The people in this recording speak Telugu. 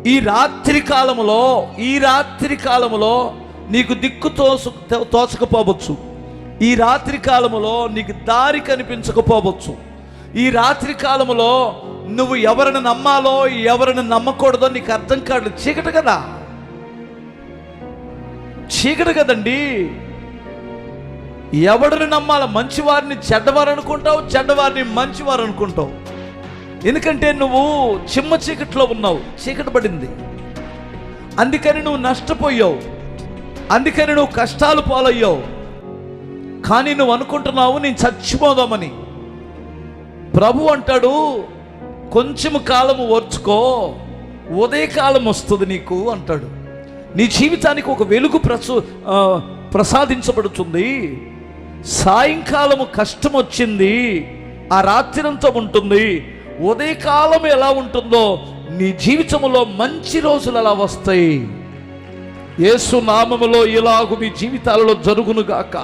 ఈ రాత్రి కాలములో నీకు దిక్కు తోచకపోవచ్చు. ఈ రాత్రి కాలములో నీకు దారి కనిపించకపోవచ్చు. ఈ రాత్రి కాలములో నువ్వు ఎవరిని నమ్మాలో ఎవరిని నమ్మకూడదో నీకు అర్థం కాదు. చీకటి కదండి. ఎవరిని నమ్మాలో? మంచివారిని చెడ్డవారు అనుకుంటావు, చెడ్డవారిని మంచివారు అనుకుంటావు. ఎందుకంటే నువ్వు చిమ్మ చీకట్లో ఉన్నావు, చీకటి పడింది. అందుకని నువ్వు నష్టపోయావు, అందుకని నువ్వు కష్టాలు పాలయ్యావు. కానీ నువ్వు అనుకుంటున్నావు నేను చచ్చిపోదామని. ప్రభు అంటాడు, కొంచెం కాలము ఓర్చుకో, ఉదయకాలం వస్తుంది నీకు అంటాడు. నీ జీవితానికి ఒక వెలుగు ప్రసాదించబడుతుంది. సాయంకాలము కష్టం వచ్చింది, ఆ రాత్రంతా ఉంటుంది. ఉదయకాలం ఎలా ఉంటుందో నీ జీవితంలో మంచి రోజులు అలా వస్తాయి. యేసు నామములో ఇలాగు మీ జీవితాలలో జరుగునుగాక.